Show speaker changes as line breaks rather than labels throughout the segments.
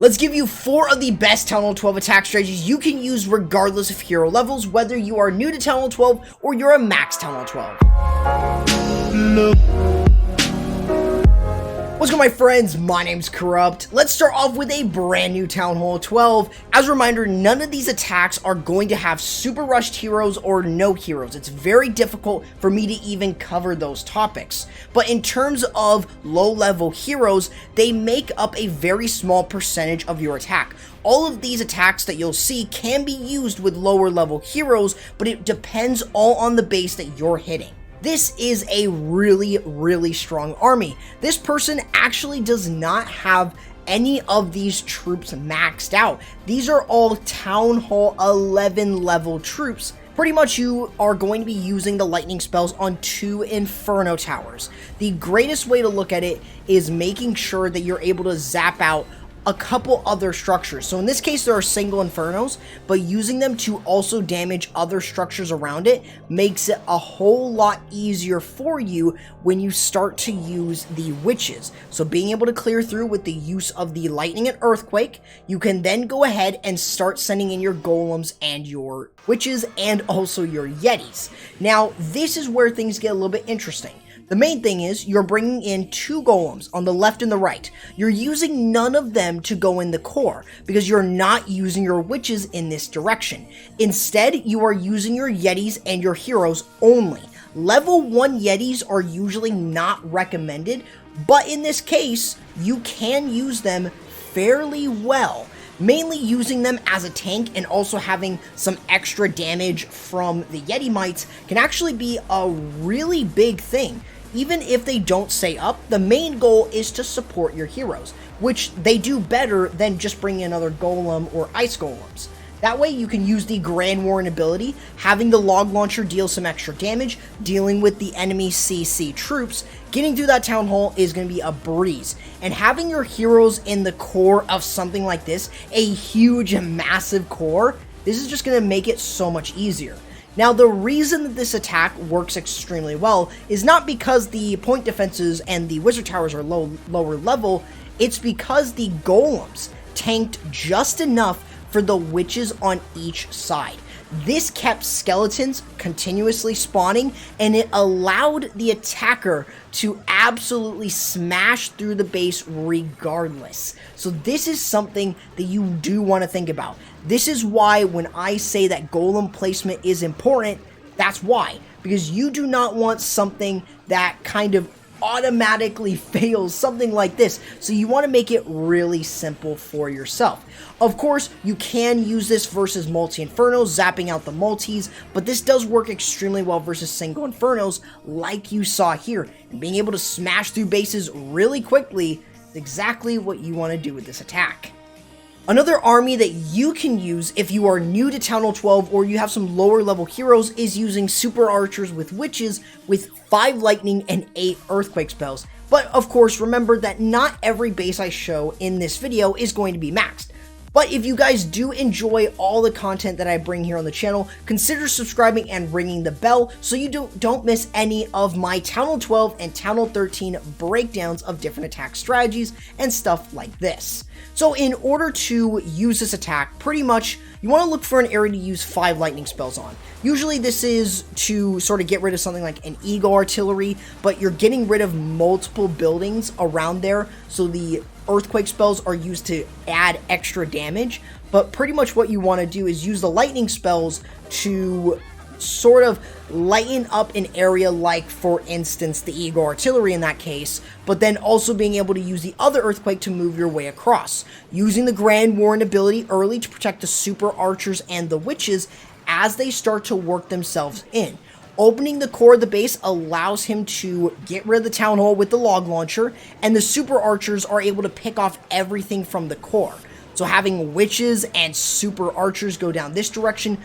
Let's give you 4 of the best Town Hall 12 attack strategies you can use regardless of hero levels, whether you are new to Town Hall 12 or you're a max Town Hall 12. What's going on, my friends? My name's Corrupt. Let's start off with a brand new Town Hall 12. As a reminder, none of these attacks are going to have super rushed heroes or no heroes. It's very difficult for me to even cover those topics. But in terms of low-level heroes, they make up a very small percentage of your attack. All of these attacks that you'll see can be used with lower level heroes, but it depends all on the base that you're hitting. This is a really strong army. This person actually does not have any of these troops maxed out. These are all Town Hall 11 level troops. Pretty much you are going to be using the lightning spells on 2 Inferno towers. The greatest way to look at it is making sure that you're able to zap out a couple other structures. So in this case, there are single Infernos, but using them to also damage other structures around it makes it a whole lot easier for you when you start to use the witches. So being able to clear through with the use of the lightning and earthquake, you can then go ahead and start sending in your golems and your witches and also your yetis. Now, this is where things get a little bit interesting. The main thing is you're bringing in 2 golems on the left and the right. You're using none of them to go in the core because you're not using your witches in this direction. Instead, you are using your yetis and your heroes only. Level 1 yetis are usually not recommended, but in this case, you can use them fairly well. Mainly using them as a tank and also having some extra damage from the Yeti mites can actually be a really big thing. Even if they don't stay up, the main goal is to support your heroes, which they do better than just bringing another golem or ice golems. That way you can use the Grand Warren ability, having the log launcher deal some extra damage, dealing with the enemy CC troops. Getting through that town hall is going to be a breeze. And having your heroes in the core of something like this, a huge, massive core, this is just going to make it so much easier. Now, the reason that this attack works extremely well is not because the point defenses and the wizard towers are lower level, it's because the golems tanked just enough for the witches on each side. This kept skeletons continuously spawning, and it allowed the attacker to absolutely smash through the base regardless. So this is something that you do want to think about. This is why when I say that golem placement is important, that's why. Because you do not want something that kind of automatically fails, something like this. So you want to make it really simple for yourself. Of course, you can use this versus multi-infernos, zapping out the multis, but this does work extremely well versus single infernos like you saw here. And being able to smash through bases really quickly is exactly what you want to do with this attack. Another army that you can use if you are new to Town Hall 12 or you have some lower level heroes is using super archers with witches with 5 lightning and 8 earthquake spells. But of course, remember that not every base I show in this video is going to be maxed. But if you guys do enjoy all the content that I bring here on the channel, consider subscribing and ringing the bell so you don't miss any of my Town Hall 12 and Town Hall 13 breakdowns of different attack strategies and stuff like this. So in order to use this attack, pretty much you want to look for an area to use 5 lightning spells on. Usually this is to sort of get rid of something like an eagle artillery, but you're getting rid of multiple buildings around there, so the earthquake spells are used to add extra damage. But pretty much what you want to do is use the lightning spells to sort of lighten up an area, like for instance the eagle artillery in that case, but then also being able to use the other earthquake to move your way across, using the Grand Warren ability early to protect the super archers and the witches as they start to work themselves in. Opening the core of the base allows him to get rid of the town hall with the log launcher, and the super archers are able to pick off everything from the core. So having witches and super archers go down this direction,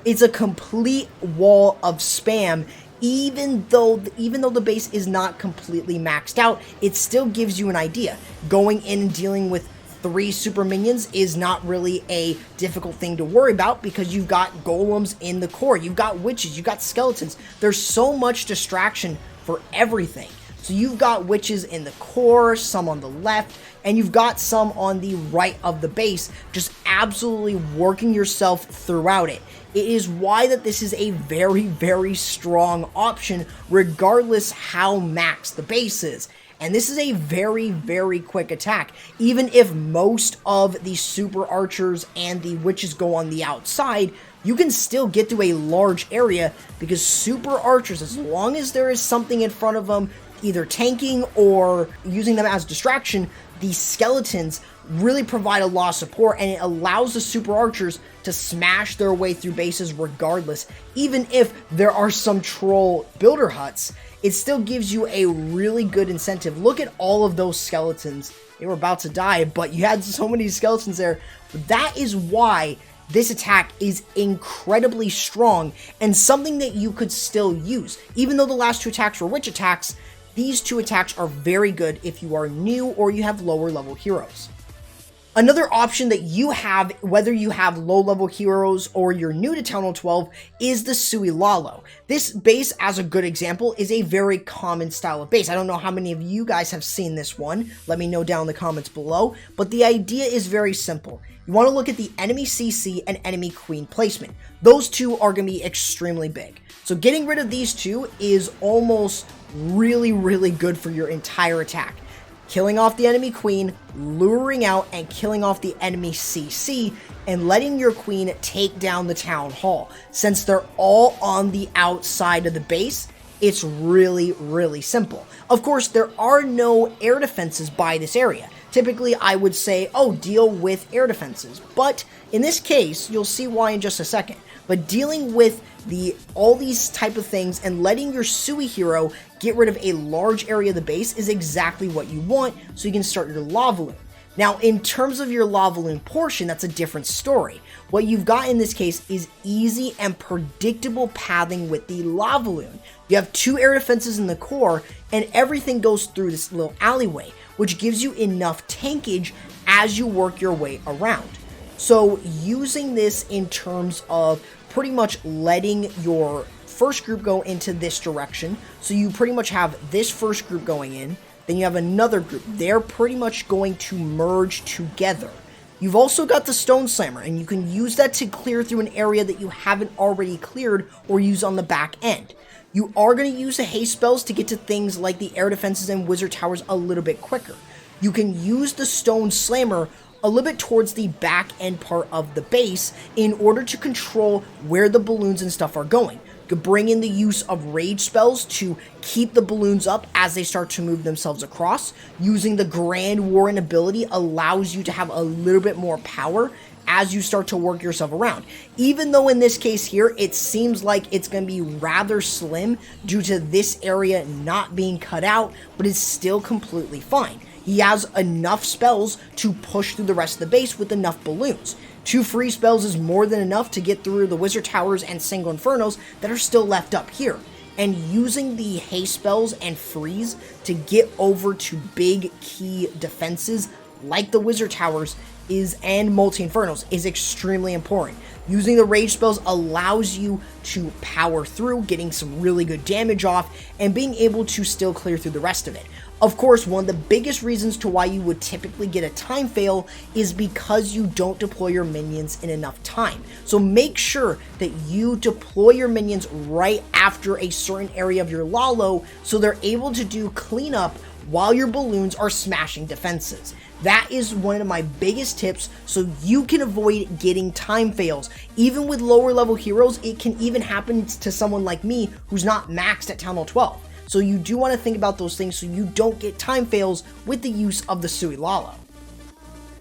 it's a complete wall of spam. Even though the base is not completely maxed out, it still gives you an idea. Going in and dealing with 3 super minions is not really a difficult thing to worry about because you've got golems in the core, you've got witches, you've got skeletons. There's so much distraction for everything. So you've got witches in the core, some on the left, and you've got some on the right of the base, just absolutely working yourself throughout it. It is why that this is a very, very strong option, regardless how maxed the base is. And this is a very, very quick attack. Even if most of the super archers and the witches go on the outside, you can still get to a large area, because super archers, as long as there is something in front of them, either tanking or using them as distraction, the skeletons really provide a lot of support, and it allows the super archers to smash their way through bases regardless. Even if there are some troll builder huts, it still gives you a really good incentive. Look at all of those skeletons. They were about to die, but you had so many skeletons there. That is why this attack is incredibly strong and something that you could still use. Even though the last two attacks were witch attacks, these two attacks are very good if you are new or you have lower level heroes. Another option that you have, whether you have low level heroes or you're new to Town Hall 12, is the Sui Lalo. This base, as a good example, is a very common style of base. I don't know how many of you guys have seen this one. Let me know down in the comments below. But the idea is very simple. You want to look at the enemy CC and enemy queen placement. Those two are going to be extremely big. So getting rid of these two is almost really, really good for your entire attack. Killing off the enemy queen, luring out and killing off the enemy CC, and letting your queen take down the town hall. Since they're all on the outside of the base, it's really, really simple. Of course, there are no air defenses by this area. Typically, I would say, oh, deal with air defenses. But in this case, you'll see why in just a second. But dealing with all these type of things and letting your Sui hero get rid of a large area of the base is exactly what you want, so you can start your Lavaloon. Now, in terms of your Lavaloon portion, that's a different story. What you've got in this case is easy and predictable pathing with the Lavaloon. You have two air defenses in the core, and everything goes through this little alleyway, which gives you enough tankage as you work your way around. So using this in terms of pretty much letting your first group go into this direction, so you pretty much have this first group going in, then you have another group. They're pretty much going to merge together. You've also got the Stone Slammer, and you can use that to clear through an area that you haven't already cleared or use on the back end. You are going to use the haste spells to get to things like the air defenses and wizard towers a little bit quicker. You can use the Stone Slammer a little bit towards the back end part of the base in order to control where the balloons and stuff are going. You could bring in the use of rage spells to keep the balloons up as they start to move themselves across. Using the Grand Warren ability allows you to have a little bit more power as you start to work yourself around. Even though in this case here, it seems like it's going to be rather slim due to this area not being cut out, but it's still completely fine. He has enough spells to push through the rest of the base with enough balloons. 2 free spells is more than enough to get through the wizard towers and single infernos that are still left up here. And using the haste spells and freeze to get over to big key defenses like the wizard towers and multi-infernos is extremely important. Using the rage spells allows you to power through, getting some really good damage off, and being able to still clear through the rest of it. Of course, one of the biggest reasons to why you would typically get a time fail is because you don't deploy your minions in enough time. So make sure that you deploy your minions right after a certain area of your Lalo so they're able to do cleanup while your balloons are smashing defenses. That is one of my biggest tips so you can avoid getting time fails. Even with lower level heroes, it can even happen to someone like me who's not maxed at Town Hall 12. So you do want to think about those things so you don't get time fails with the use of the Sui Lalo.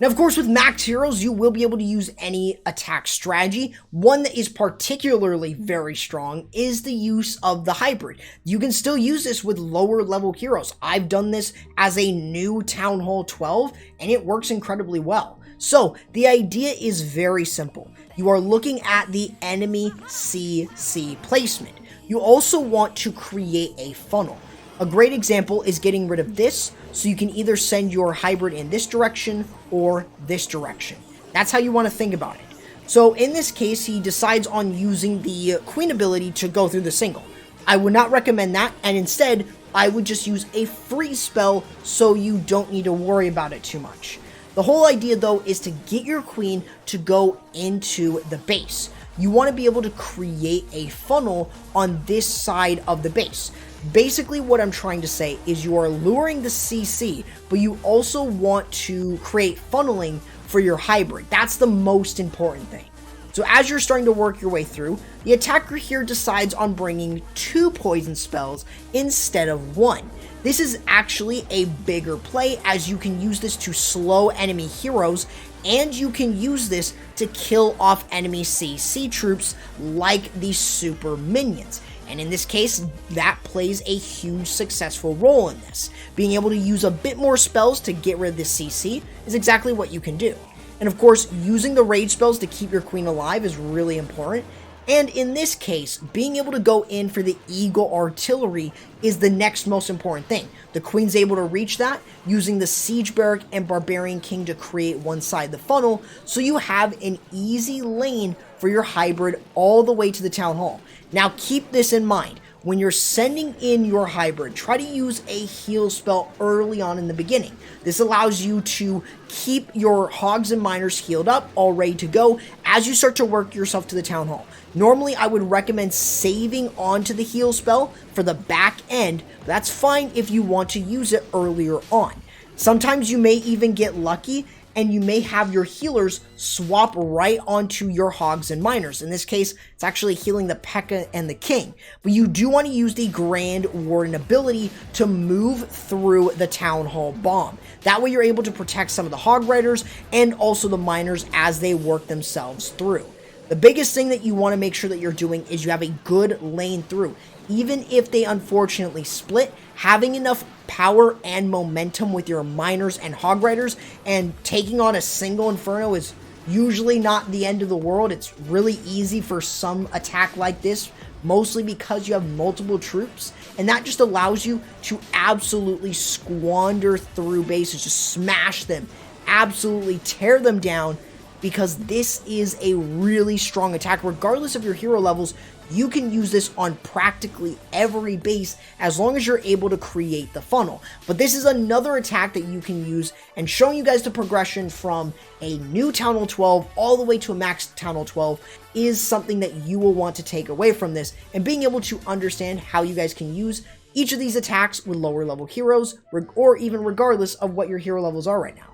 Now, of course, with max heroes, you will be able to use any attack strategy. One that is particularly very strong is the use of the hybrid. You can still use this with lower level heroes. I've done this as a new Town Hall 12, and it works incredibly well. So the idea is very simple. You are looking at the enemy CC placement. You also want to create a funnel. A great example is getting rid of this, so you can either send your hybrid in this direction or this direction. That's how you want to think about it. So in this case, he decides on using the queen ability to go through the single. I would not recommend that, and instead I would just use a free spell so you don't need to worry about it too much. The whole idea though is to get your queen to go into the base. You want to be able to create a funnel on this side of the base. Basically what I'm trying to say is you are luring the CC, but you also want to create funneling for your hybrid. That's the most important thing. So as you're starting to work your way through, the attacker here decides on bringing 2 poison spells instead of 1. This is actually a bigger play as you can use this to slow enemy heroes, and you can use this to kill off enemy CC troops like the super minions. And in this case, that plays a huge successful role in this. Being able to use a bit more spells to get rid of the CC is exactly what you can do. And of course, using the rage spells to keep your queen alive is really important. And in this case, being able to go in for the Eagle Artillery is the next most important thing. The queen's able to reach that using the Siege Barrack and Barbarian King to create one side of the funnel, so you have an easy lane for your hybrid all the way to the Town Hall. Now keep this in mind. When you're sending in your hybrid, try to use a heal spell early on in the beginning. This allows you to keep your hogs and miners healed up, all ready to go, as you start to work yourself to the Town Hall. Normally, I would recommend saving onto the heal spell for the back end, but that's fine if you want to use it earlier on. Sometimes you may even get lucky and you may have your healers swap right onto your hogs and miners. In this case, it's actually healing the P.E.K.K.A. and the King. But you do want to use the Grand Warden ability to move through the Town Hall bomb. That way you're able to protect some of the hog riders and also the miners as they work themselves through. The biggest thing that you want to make sure that you're doing is you have a good lane through. Even if they unfortunately split, having enough power and momentum with your miners and hog riders and taking on a single Inferno is usually not the end of the world. It's really easy for some attack like this, mostly because you have multiple troops, and that just allows you to absolutely squander through bases, just smash them, absolutely tear them down, because this is a really strong attack. Regardless of your hero levels, you can use this on practically every base as long as you're able to create the funnel. But this is another attack that you can use, and showing you guys the progression from a new Town Hall 12 all the way to a max Town Hall 12 is something that you will want to take away from this, and being able to understand how you guys can use each of these attacks with lower level heroes, or even regardless of what your hero levels are right now.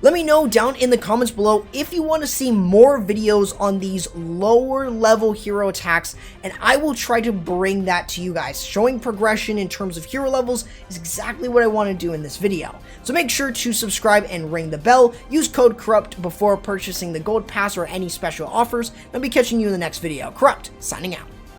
Let me know down in the comments below if you want to see more videos on these lower level hero attacks, and I will try to bring that to you guys. Showing progression in terms of hero levels is exactly what I want to do in this video. So make sure to subscribe and ring the bell. Use code Corrupt before purchasing the gold pass or any special offers. I'll be catching you in the next video. Corrupt, signing out.